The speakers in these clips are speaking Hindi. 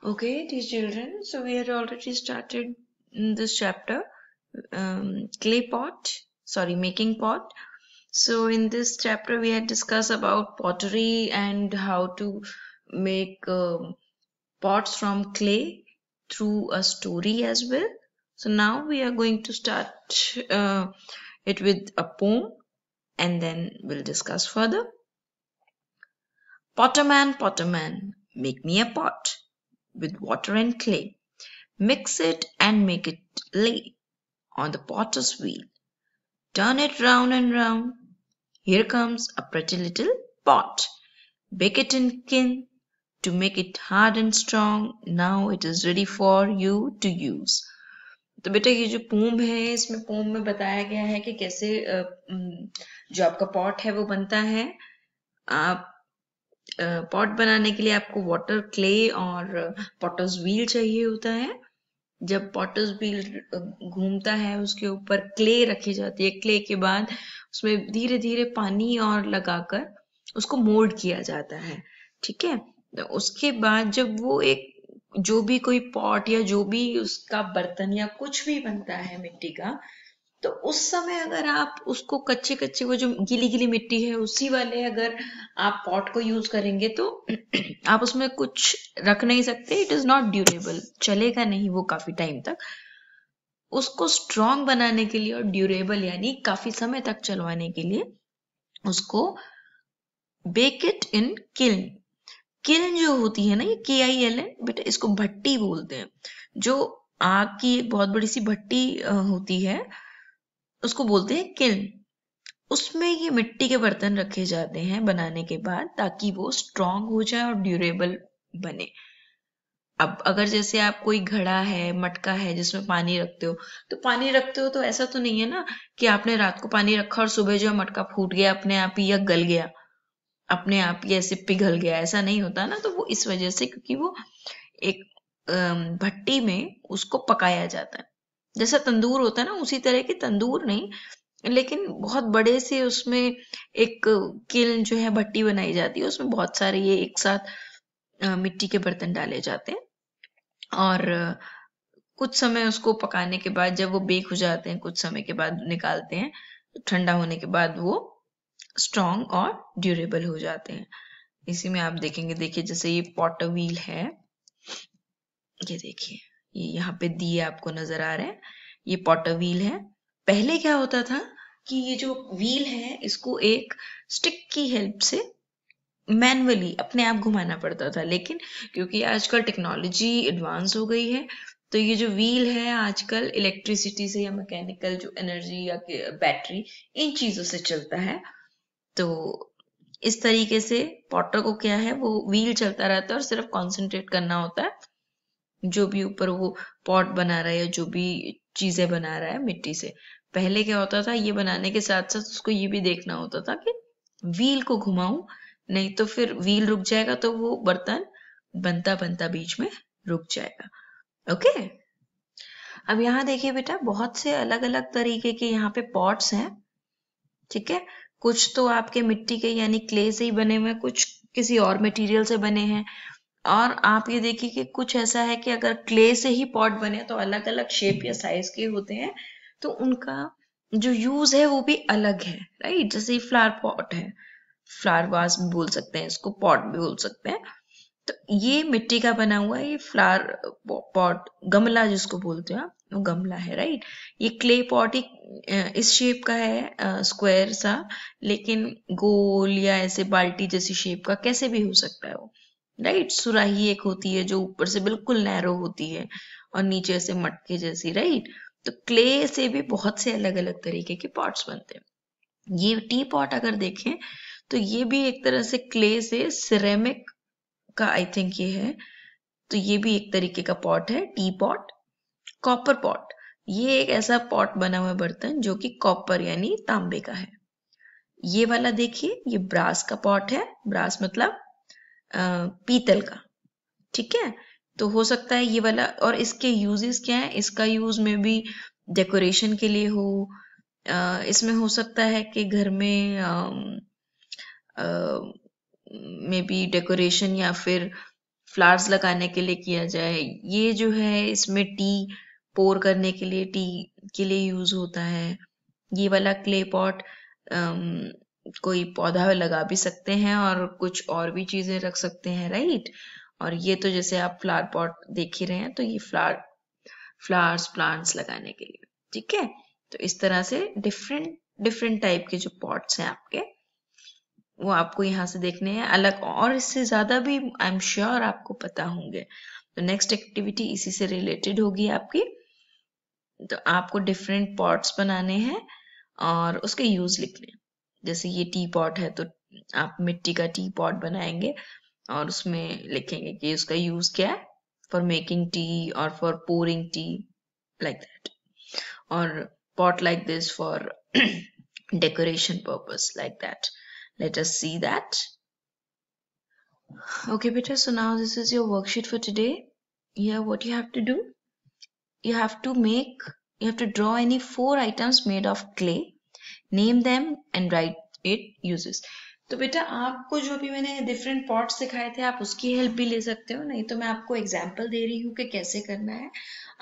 Okay, dear children, so we had already started in this chapter, making pot. So in this chapter, we had discussed about pottery and how to make pots from clay through a story as well. So now we are going to start it with a poem and then we'll discuss further. Potterman, make me a pot with water and clay. Mix it and make it lay on the potter's wheel. Turn it round and round. Here comes a pretty little pot. Bake it in kiln to make it hard and strong. Now it is ready for you to use. तो बेटा ये जो पोम है इसमें पोम में बताया गया है कि कैसे जो आपका पॉट है वो बनता है। आप पॉट बनाने के लिए आपको वाटर, क्ले और पॉटर्स व्हील चाहिए होता है। जब पॉटर्स व्हील घूमता है उसके ऊपर क्ले रखी जाती है। क्ले के बाद उसमें धीरे धीरे पानी और लगाकर उसको मोल्ड किया जाता है। ठीक है, तो उसके बाद जब वो एक जो भी कोई पॉट या जो भी उसका बर्तन या कुछ भी बनता है मिट्टी का, तो उस समय अगर आप उसको कच्चे कच्चे वो जो गीली गीली मिट्टी है उसी वाले अगर आप पॉट को यूज करेंगे तो आप उसमें कुछ रख नहीं सकते। इट इज नॉट ड्यूरेबल, चलेगा नहीं वो काफी टाइम तक। उसको स्ट्रॉन्ग बनाने के लिए और ड्यूरेबल यानी काफी समय तक चलवाने के लिए उसको bake it in kiln. Kiln जो होती है ना, ये KILN बेटा, इसको भट्टी बोलते हैं। जो आग की एक बहुत बड़ी सी भट्टी होती है उसको बोलते हैं किल्न। उसमें ये मिट्टी के बर्तन रखे जाते हैं बनाने के बाद ताकि वो स्ट्रॉन्ग हो जाए और ड्यूरेबल बने। अब अगर जैसे आप कोई घड़ा है, मटका है जिसमें पानी रखते हो, तो पानी रखते हो तो ऐसा तो नहीं है ना कि आपने रात को पानी रखा और सुबह जो मटका फूट गया अपने आप ही या गल गया, अपने आप ही ऐसे पिघल गया, ऐसा नहीं होता ना। तो वो इस वजह से क्योंकि वो एक भट्टी में उसको पकाया जाता है। जैसा तंदूर होता है ना, उसी तरह की तंदूर नहीं लेकिन बहुत बड़े से उसमें एक किल्न जो है भट्टी बनाई जाती है, उसमें बहुत सारे ये एक साथ मिट्टी के बर्तन डाले जाते हैं और कुछ समय उसको पकाने के बाद जब वो बेक हो जाते हैं कुछ समय के बाद निकालते हैं, तो ठंडा होने के बाद वो स्ट्रॉन्ग और ड्यूरेबल हो जाते हैं। इसी में आप देखेंगे, देखिए जैसे ये पॉटर व्हील है, ये देखिए ये यहाँ पे दिए आपको नजर आ रहे हैं, ये पॉटर व्हील है। पहले क्या होता था कि ये जो व्हील है इसको एक स्टिक की हेल्प से मैनुअली अपने आप घुमाना पड़ता था, लेकिन क्योंकि आजकल टेक्नोलॉजी एडवांस हो गई है तो ये जो व्हील है आजकल इलेक्ट्रिसिटी से या मैकेनिकल जो एनर्जी या बैटरी इन चीजों से चलता है। तो इस तरीके से पॉटर को क्या है वो व्हील चलता रहता है और सिर्फ कंसंट्रेट करना होता है जो भी ऊपर वो पॉट बना रहा है या जो भी चीजें बना रहा है मिट्टी से। पहले क्या होता था, ये बनाने के साथ साथ उसको ये भी देखना होता था कि व्हील को घुमाऊं, नहीं तो फिर व्हील रुक जाएगा तो वो बर्तन बनता बनता बीच में रुक जाएगा। ओके, अब यहाँ देखिए बेटा, बहुत से अलग अलग तरीके के यहाँ पे पॉट्स हैं। ठीक है, कुछ तो आपके मिट्टी के यानी क्ले से ही बने हुए, कुछ किसी और मटेरियल से बने हैं। और आप ये देखिए कि कुछ ऐसा है कि अगर क्ले से ही पॉट बने तो अलग अलग शेप या साइज के होते हैं, तो उनका जो यूज है वो भी अलग है। राइट, जैसे फ्लावर पॉट है, फ्लावर वास भी बोल सकते हैं इसको, पॉट भी बोल सकते हैं। तो ये मिट्टी का बना हुआ है, ये फ्लावर पॉट, गमला जिसको बोलते हैं वो गमला है। राइट, ये क्ले पॉट इस शेप का है, स्क्वायर सा, लेकिन गोल या ऐसे बाल्टी जैसी शेप का कैसे भी हो सकता है वो। राइट, सुराही एक होती है जो ऊपर से बिल्कुल नैरो होती है और नीचे से मटके जैसी। राइट, तो क्ले से भी बहुत से अलग अलग तरीके के पॉट्स बनते हैं। ये टी पॉट अगर देखें तो ये भी एक तरह से क्ले से सिरेमिक का आई थिंक ये है, तो ये भी एक तरीके का पॉट है, टी पॉट। कॉपर पॉट, ये एक ऐसा पॉट बना हुआ बर्तन जो कि कॉपर यानी तांबे का है। ये वाला देखिए, ये ब्रास का पॉट है, ब्रास मतलब पीतल का। ठीक है, तो हो सकता है ये वाला, और इसके यूजेस क्या है, इसका यूज में भी डेकोरेशन के लिए हो, इसमें हो सकता है कि घर में मे बी डेकोरेशन या फिर फ्लावर्स लगाने के लिए किया जाए। ये जो है इसमें टी पोर करने के लिए, टी के लिए यूज होता है। ये वाला क्ले पॉट कोई पौधा लगा भी सकते हैं और कुछ और भी चीजें रख सकते हैं, राइट। और ये तो जैसे आप फ्लावर पॉट देख ही रहे हैं, तो ये फ्लावर्स प्लांट्स लगाने के लिए, ठीक है। तो इस तरह से डिफरेंट टाइप के जो पॉट्स हैं आपके, वो आपको यहाँ से देखने हैं अलग, और इससे ज्यादा भी आई एम श्योर आपको पता होंगे। तो नेक्स्ट एक्टिविटी इसी से रिलेटेड होगी आपकी। तो आपको डिफरेंट पॉट्स बनाने हैं और उसके यूज लिखने हैं। जैसे ये टी पॉट है, तो आप मिट्टी का टी पॉट बनाएंगे और उसमें लिखेंगे कि उसका यूज क्या है, फॉर मेकिंग टी और for pouring T, like that. और pot like this for decoration purpose, like that. Let us see that. Okay beta, so now this is your worksheet for today. Here what you have to do, you have to draw any 4 items made of clay, name them and write it uses. तो बेटा आपको जो भी मैंने डिफरेंट पॉट्स दिखाए थे, आप उसकी हेल्प भी ले सकते हो, नहीं तो मैं आपको एग्जांपल दे रही हूँ कि कैसे करना है।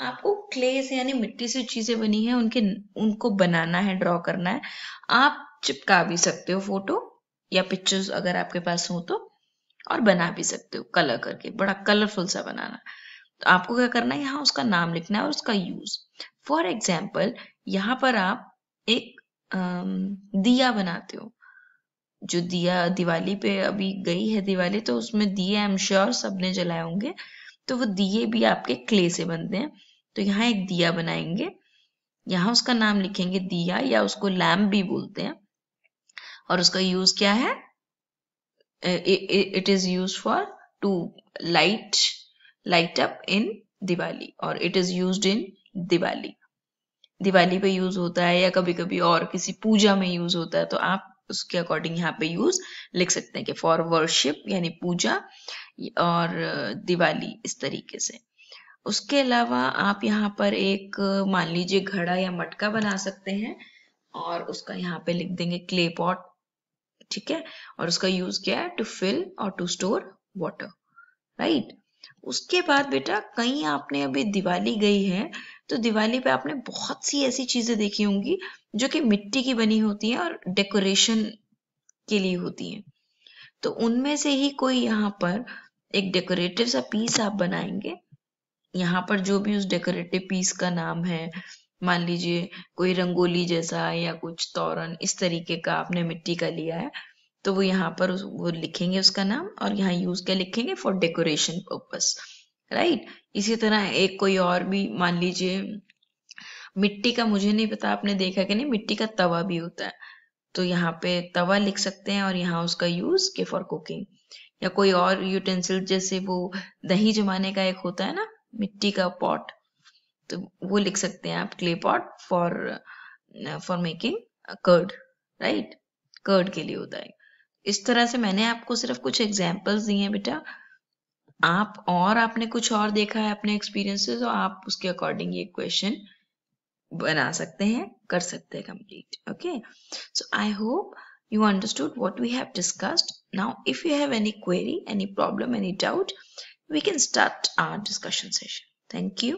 आपको क्ले से यानी मिट्टी से चीजें बनी है उनको बनाना है, ड्रॉ करना है। आप चिपका भी सकते हो फोटो या पिक्चर्स अगर आपके पास हो तो, और बना भी सकते हो कलर करके, बड़ा कलरफुल सा बनाना। तो आपको क्या करना है, यहाँ उसका नाम लिखना है और उसका यूज। फॉर एग्जाम्पल यहाँ पर आप एक दिया बनाते हो, जो दिया दिवाली पे अभी गई है दिवाली, तो उसमें दिए आई एम श्योर सबने जलाए होंगे, तो वो दिए भी आपके क्ले से बनते हैं। तो यहाँ एक दिया बनाएंगे, यहाँ उसका नाम लिखेंगे दिया, या उसको लैम्प भी बोलते हैं। और उसका यूज क्या है, it is use for to light up in Diwali, और it is used in Diwali पे यूज होता है, या कभी कभी और किसी पूजा में यूज होता है। तो आप उसके अकॉर्डिंग यहाँ पे यूज लिख सकते हैं कि फॉर वर्शिप यानी पूजा, और दिवाली इस तरीके से। उसके अलावा आप यहाँ पर एक मान लीजिए घड़ा या मटका बना सकते हैं, और उसका यहाँ पे लिख देंगे क्ले पॉट, ठीक है। और उसका यूज क्या है, टू फिल और टू स्टोर वाटर, राइट। उसके बाद बेटा कहीं आपने अभी दिवाली गई है, तो दिवाली पे आपने बहुत सी ऐसी चीजें देखी होंगी जो कि मिट्टी की बनी होती हैं और डेकोरेशन के लिए होती हैं। तो उनमें से ही कोई यहाँ पर एक डेकोरेटिव सा पीस आप बनाएंगे। यहाँ पर जो भी उस डेकोरेटिव पीस का नाम है, मान लीजिए कोई रंगोली जैसा या कुछ तोरण इस तरीके का आपने मिट्टी का लिया है, तो वो यहाँ पर वो लिखेंगे उसका नाम, और यहाँ यूज क्या लिखेंगे, फॉर डेकोरेशन पर्पस, राइट। इसी तरह एक कोई और भी मान लीजिए मिट्टी का, मुझे नहीं पता आपने देखा कि नहीं, मिट्टी का तवा भी होता है, तो यहाँ पे तवा लिख सकते हैं और यहाँ उसका यूज के फॉर कुकिंग। या कोई और यूटेंसिल, जैसे वो दही जमाने का एक होता है ना मिट्टी का पॉट, तो वो लिख सकते हैं आप clay pot for making curd, right, curd के लिए होता है। इस तरह से मैंने आपको सिर्फ कुछ एग्जांपल्स दिए हैं बेटा, आप और आपने कुछ और देखा है अपने एक्सपीरियंसेस, तो आप उसके अकॉर्डिंग ये क्वेश्चन बना सकते हैं, कर सकते हैं complete. Okay, so I hope you understood what we have discussed. Now if you have any query, any problem, any doubt, we can start our discussion session. Thank you.